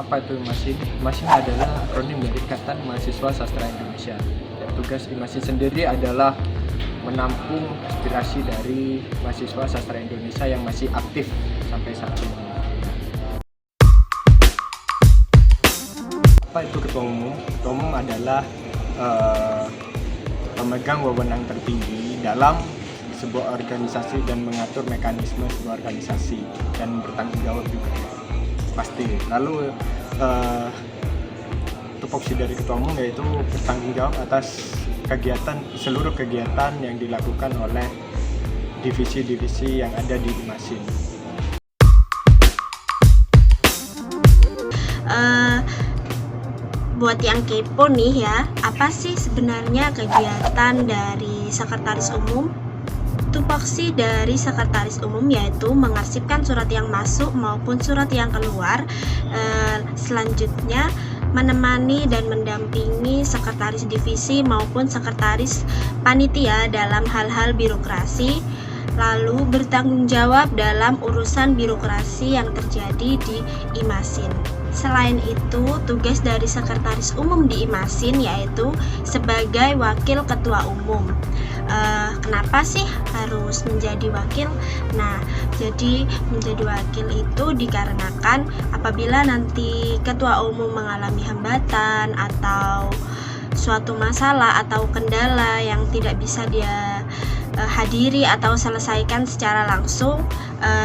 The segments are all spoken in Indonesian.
Apa itu IMASIN? IMASIN adalah akronim dari Ikatan Mahasiswa Sastra Indonesia. Dan tugas IMASIN sendiri adalah menampung aspirasi dari mahasiswa sastra Indonesia yang masih aktif sampai saat ini. Apa itu ketua umum? Ketua umum adalah pemegang wewenang tertinggi dalam sebuah organisasi dan mengatur mekanisme sebuah organisasi dan bertanggung jawab juga pasti. Lalu tupoksi dari ketua umum yaitu bertanggung jawab atas seluruh kegiatan yang dilakukan oleh divisi-divisi yang ada di IMASIN. Buat yang kepo nih ya, apa sih sebenarnya kegiatan dari sekretaris umum? Tupoksi dari sekretaris umum yaitu mengarsipkan surat yang masuk maupun surat yang keluar. Selanjutnya menemani dan mendampingi sekretaris divisi maupun sekretaris panitia dalam hal-hal birokrasi, lalu bertanggung jawab dalam urusan birokrasi yang terjadi di IMASIN. Selain itu, tugas dari sekretaris umum di IMASIN yaitu sebagai wakil ketua umum. Kenapa sih harus menjadi wakil? Nah, jadi menjadi wakil itu dikarenakan apabila nanti ketua umum mengalami hambatan atau suatu masalah atau kendala yang tidak bisa dia hadiri atau selesaikan secara langsung,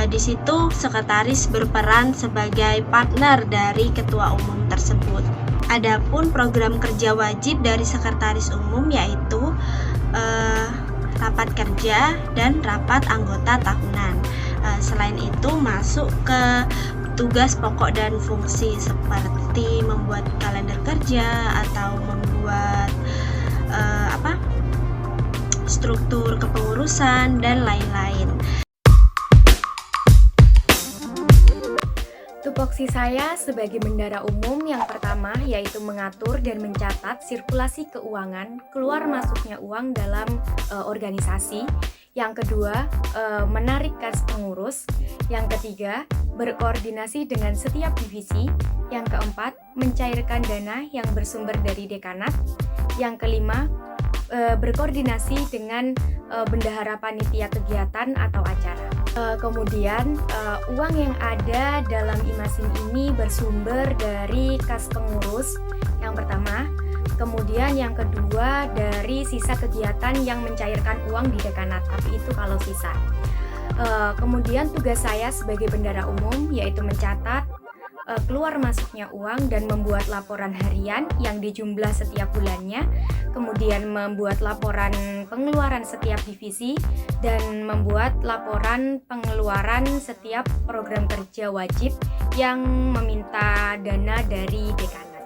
di situ sekretaris berperan sebagai partner dari ketua umum tersebut. Adapun program kerja wajib dari sekretaris umum yaitu rapat kerja dan rapat anggota tahunan. Selain itu masuk ke tugas pokok dan fungsi seperti membuat kalender kerja atau membuat struktur kepengurusan dan lain-lain. Tupoksi saya sebagai bendara umum yang pertama yaitu mengatur dan mencatat sirkulasi keuangan, keluar masuknya uang dalam organisasi. Yang kedua, menarik kas pengurus. Yang ketiga, berkoordinasi dengan setiap divisi. Yang keempat, mencairkan dana yang bersumber dari dekanat. Yang kelima, berkoordinasi dengan bendahara panitia kegiatan atau acara. Kemudian uang yang ada dalam IMASIN ini bersumber dari kas pengurus yang pertama, kemudian yang kedua dari sisa kegiatan yang mencairkan uang di dekanat, tapi itu kalau sisa. Kemudian tugas saya sebagai bendara umum yaitu mencatat keluar masuknya uang dan membuat laporan harian yang dijumlah setiap bulannya, kemudian membuat laporan pengeluaran setiap divisi, dan membuat laporan pengeluaran setiap program kerja wajib yang meminta dana dari dekanat.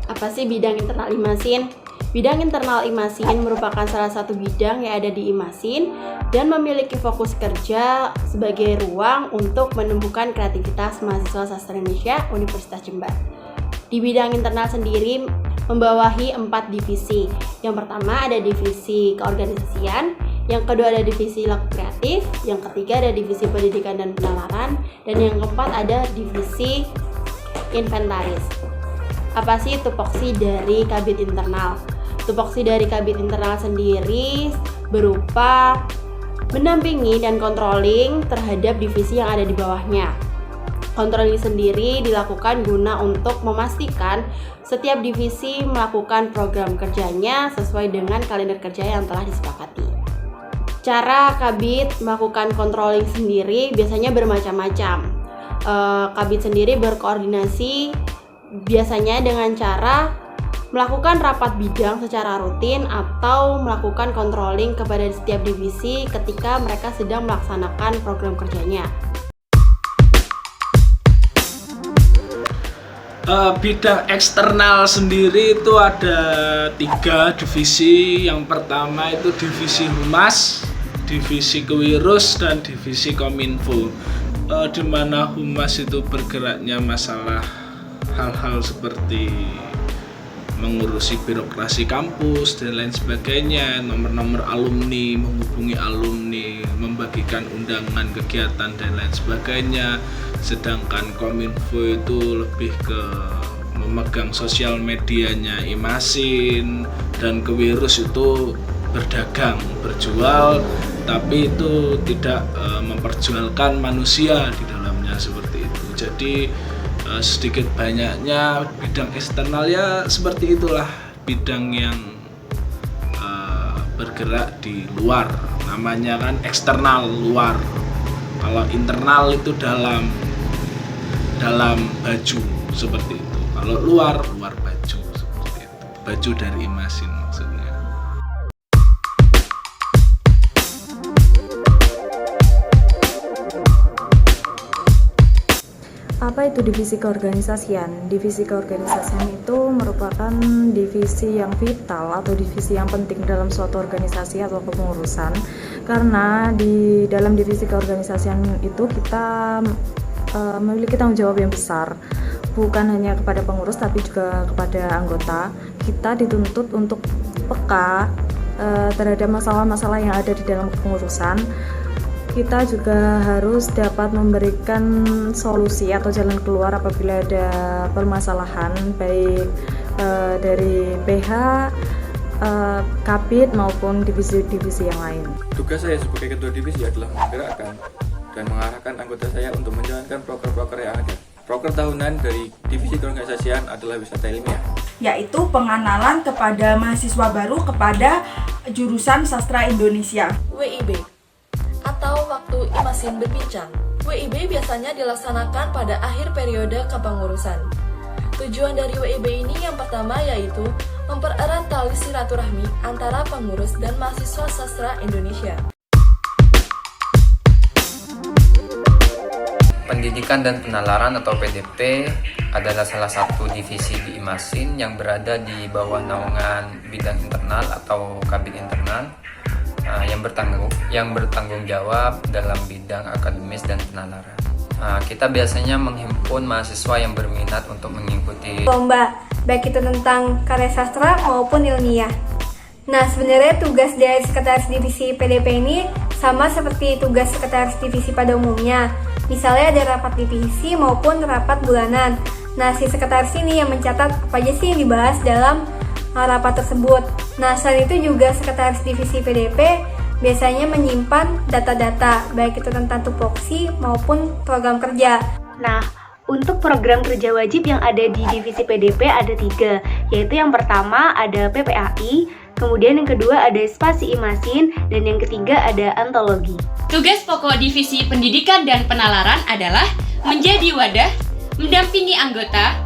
Apa sih bidang internal IMASIN? Bidang internal IMASIN merupakan salah satu bidang yang ada di IMASIN dan memiliki fokus kerja sebagai ruang untuk menumbuhkan kreativitas mahasiswa sastra Indonesia Universitas Jember. Di bidang internal sendiri membawahi 4 divisi. Yang pertama ada divisi keorganisasian, yang kedua ada divisi laku kreatif, yang ketiga ada divisi pendidikan dan penalaran, dan yang keempat ada divisi inventaris. Apa sih tupoksi dari kabid internal? Tupoksi dari kabid internal sendiri berupa mendampingi dan controlling terhadap divisi yang ada di bawahnya. Controlling sendiri dilakukan guna untuk memastikan setiap divisi melakukan program kerjanya sesuai dengan kalender kerja yang telah disepakati. Cara kabid melakukan controlling sendiri biasanya bermacam-macam. Kabid sendiri berkoordinasi biasanya dengan cara melakukan rapat bidang secara rutin atau melakukan controlling kepada setiap divisi ketika mereka sedang melaksanakan program kerjanya. Bidang eksternal sendiri itu ada 3 divisi. Yang pertama itu divisi Humas, divisi Kewirus, dan divisi Kominfo. Di mana Humas itu bergeraknya masalah hal-hal seperti mengurusi birokrasi kampus dan lain sebagainya, nomor-nomor alumni, menghubungi alumni, membagikan undangan kegiatan dan lain sebagainya. Sedangkan Kominfo itu lebih ke memegang sosial medianya Imasin, dan Kewirus itu berdagang, berjual, tapi itu tidak memperjualkan manusia di dalamnya seperti itu. Jadi sedikit banyaknya bidang eksternal ya seperti itulah, bidang yang bergerak di luar, namanya kan eksternal, luar. Kalau internal itu dalam baju seperti itu. Kalau luar baju seperti itu. Baju dari Imasin maksudnya. Apa itu divisi keorganisasian? Divisi keorganisasian itu merupakan divisi yang vital atau divisi yang penting dalam suatu organisasi atau kepengurusan, karena di dalam divisi keorganisasian itu kita memiliki tanggung jawab yang besar, bukan hanya kepada pengurus tapi juga kepada anggota. Kita dituntut untuk peka terhadap masalah-masalah yang ada di dalam kepengurusan. Kita juga harus dapat memberikan solusi atau jalan keluar apabila ada permasalahan, baik dari PH, Kabid maupun divisi-divisi yang lain. Tugas saya sebagai ketua divisi adalah menggerakkan dan mengarahkan anggota saya untuk menjalankan proker-proker yang ada. Proker tahunan dari divisi keorganisasian adalah wisata ilmiah, yaitu pengenalan kepada mahasiswa baru kepada jurusan Sastra Indonesia. WIB atau waktu Imasin berbincang. WIB biasanya dilaksanakan pada akhir periode kepengurusan. Tujuan dari WIB ini yang pertama yaitu mempererat tali silaturahmi antara pengurus dan mahasiswa sastra Indonesia. Pendidikan dan Penalaran atau PDP adalah salah satu divisi di Imasin yang berada di bawah naungan bidang internal atau kabin internal yang bertanggung jawab dalam bidang akademis dan penalaran. Kita biasanya menghimpun mahasiswa yang berminat untuk mengikuti lomba, baik itu tentang karya sastra maupun ilmiah. Nah, sebenarnya tugas dari sekretaris divisi PDP ini sama seperti tugas sekretaris divisi pada umumnya. Misalnya ada rapat divisi maupun rapat bulanan. Nah, si sekretaris ini yang mencatat apa aja sih yang dibahas dalam rapat tersebut. Nah, selain itu juga sekretaris divisi PDP biasanya menyimpan data-data, baik itu tentang tupoksi maupun program kerja. Nah, untuk program kerja wajib yang ada di divisi PDP ada 3, yaitu yang pertama ada PPAI, kemudian yang kedua ada Spasi Imasin, dan yang ketiga ada antologi. Tugas pokok divisi pendidikan dan penalaran adalah menjadi wadah, mendampingi anggota,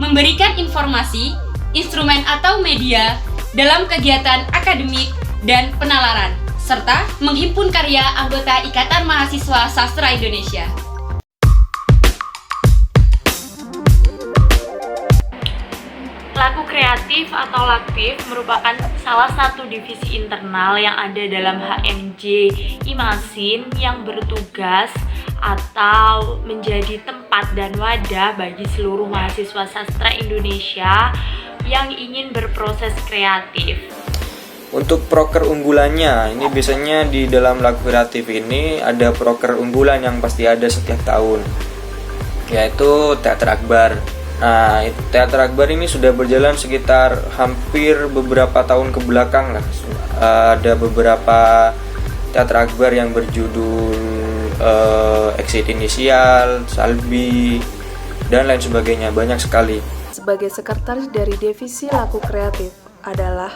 memberikan informasi, instrumen atau media dalam kegiatan akademik dan penalaran, serta menghimpun karya anggota Ikatan Mahasiswa Sastra Indonesia. Laku kreatif atau Laktif merupakan salah satu divisi internal yang ada dalam HMJ Imasin yang bertugas atau menjadi tempat dan wadah bagi seluruh mahasiswa sastra Indonesia yang ingin berproses kreatif. Untuk proker unggulannya, ini biasanya di dalam laku kreatif ini ada proker unggulan yang pasti ada setiap tahun, yaitu Teater Akbar. Nah, Teater Akbar ini sudah berjalan sekitar hampir beberapa tahun ke belakang lah. Ada beberapa Teater Akbar yang berjudul Exit Inisial, Salbi, dan lain sebagainya, banyak sekali. Sebagai sekretaris dari divisi laku kreatif adalah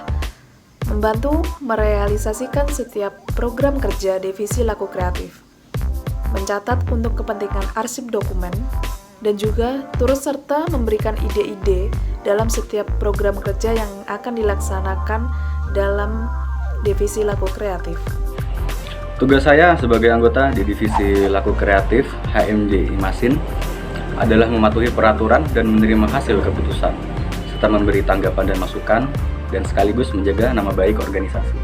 membantu merealisasikan setiap program kerja divisi laku kreatif, mencatat untuk kepentingan arsip dokumen, dan juga turut serta memberikan ide-ide dalam setiap program kerja yang akan dilaksanakan dalam divisi laku kreatif. Tugas saya sebagai anggota di divisi laku kreatif HMJ Imasin adalah mematuhi peraturan dan menerima hasil keputusan, serta memberi tanggapan dan masukan, dan sekaligus menjaga nama baik organisasi.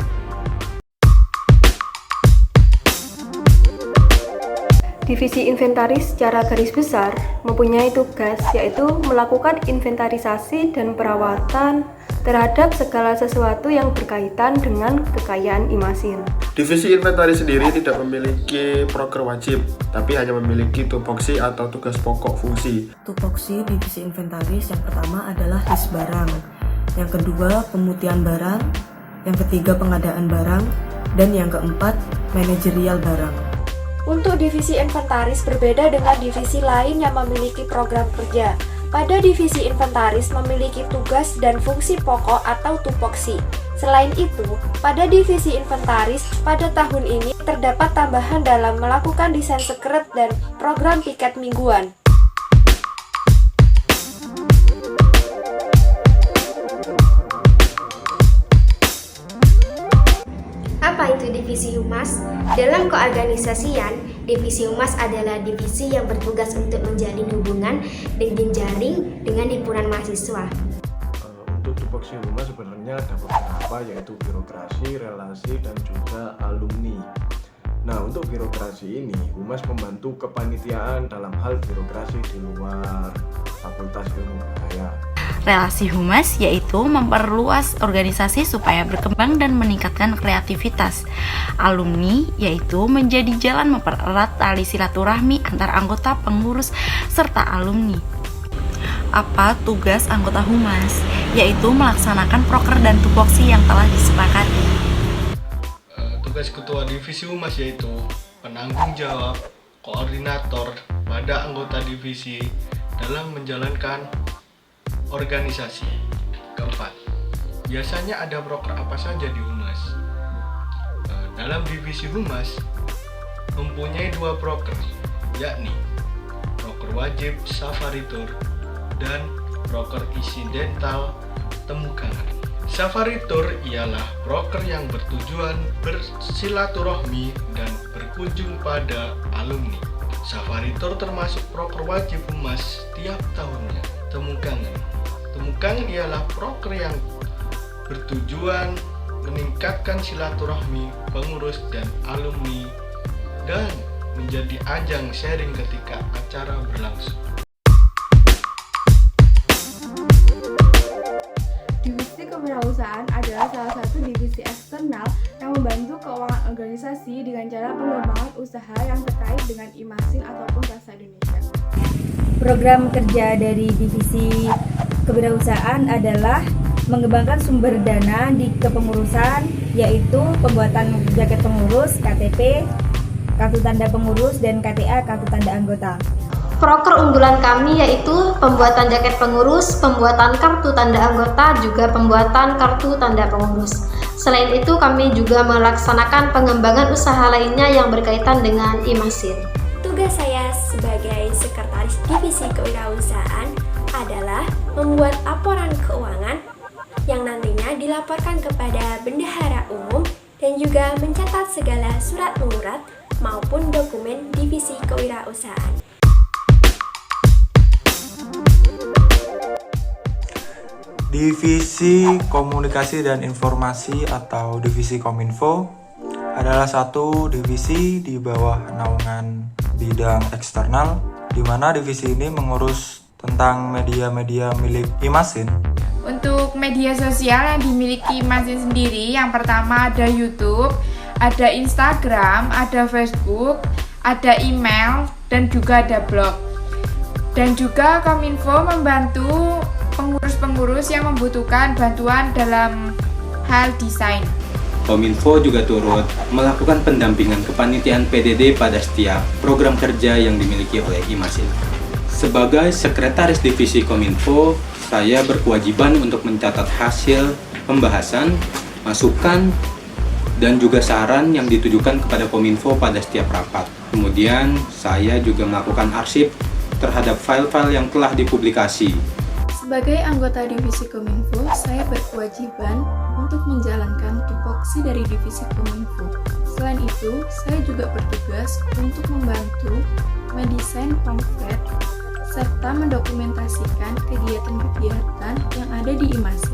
Divisi inventaris secara garis besar mempunyai tugas yaitu melakukan inventarisasi dan perawatan terhadap segala sesuatu yang berkaitan dengan kekayaan IMASIN. Divisi inventaris sendiri tidak memiliki proker wajib, tapi hanya memiliki tupoksi atau tugas pokok fungsi. Tupoksi divisi inventaris yang pertama adalah list barang, yang kedua pemutihan barang, yang ketiga pengadaan barang, dan yang keempat manajerial barang. Untuk divisi inventaris berbeda dengan divisi lain yang memiliki program kerja. Pada divisi inventaris memiliki tugas dan fungsi pokok atau tupoksi. Selain itu, pada divisi inventaris pada tahun ini terdapat tambahan dalam melakukan desain sekret dan program piket mingguan. Apa itu divisi humas? Dalam keorganisasian, divisi humas adalah divisi yang bertugas untuk menjalin hubungan dan jejaring dengan himpunan mahasiswa. Untuk tupoksi humas sebenarnya ada beberapa, yaitu birokrasi, relasi, dan juga alumni. Nah, untuk birokrasi ini, humas membantu kepanitiaan dalam hal birokrasi di luar Fakultas Ilmu Budaya. Relasi humas yaitu memperluas organisasi supaya berkembang dan meningkatkan kreativitas. Alumni yaitu menjadi jalan mempererat tali silaturahmi antar anggota, pengurus, serta alumni. Apa tugas anggota humas? Yaitu melaksanakan proker dan tupoksi yang telah disepakati. Tugas ketua divisi humas yaitu penanggung jawab, koordinator pada anggota divisi dalam menjalankan organisasi. Keempat, biasanya ada proker apa saja di humas? Dalam divisi humas mempunyai 2 proker, yakni proker wajib Safari Tour dan proker insidental temukangan. Safari Tour ialah proker yang bertujuan bersilaturahmi dan berkunjung pada alumni. Safari Tour termasuk proker wajib humas tiap tahunnya. Temukangan ialah proker yang bertujuan meningkatkan silaturahmi pengurus dan alumni dan menjadi ajang sharing ketika acara berlangsung. Divisi kewirausahaan adalah salah satu divisi eksternal yang membantu keuangan organisasi dengan cara pengembangan usaha yang terkait dengan IMASIN ataupun Bahasa Indonesia. Program kerja dari divisi kewirausahaan adalah mengembangkan sumber dana di kepengurusan, yaitu pembuatan jaket pengurus, KTP, kartu tanda pengurus, dan KTA, kartu tanda anggota. Proker unggulan kami yaitu pembuatan jaket pengurus, pembuatan kartu tanda anggota, juga pembuatan kartu tanda pengurus. Selain itu, kami juga melaksanakan pengembangan usaha lainnya yang berkaitan dengan IMASIN. Tugas saya sebagai sekretaris divisi kewirausahaan adalah membuat laporan keuangan yang nantinya dilaporkan kepada bendahara umum dan juga mencatat segala surat mengurat maupun dokumen divisi kewirausahaan. Divisi Komunikasi dan Informasi atau Divisi Kominfo adalah satu divisi di bawah naungan bidang eksternal, di mana divisi ini mengurus tentang media-media milik IMASIN. Untuk media sosial yang dimiliki IMASIN sendiri, yang pertama ada YouTube, ada Instagram, ada Facebook, ada email, dan juga ada blog. Dan juga Kominfo membantu pengurus-pengurus yang membutuhkan bantuan dalam hal desain. Kominfo juga turut melakukan pendampingan kepanitiaan PDD pada setiap program kerja yang dimiliki oleh IMASIN. Sebagai sekretaris divisi Kominfo, saya berkewajiban untuk mencatat hasil pembahasan, masukan, dan juga saran yang ditujukan kepada Kominfo pada setiap rapat. Kemudian, saya juga melakukan arsip terhadap file-file yang telah dipublikasi. Sebagai anggota divisi Kominfo, saya berkewajiban untuk menjalankan tupoksi dari divisi Kominfo. Selain itu, saya juga bertugas untuk membantu mendesain pamflet serta mendokumentasikan kegiatan-kegiatan yang ada di IMASIN.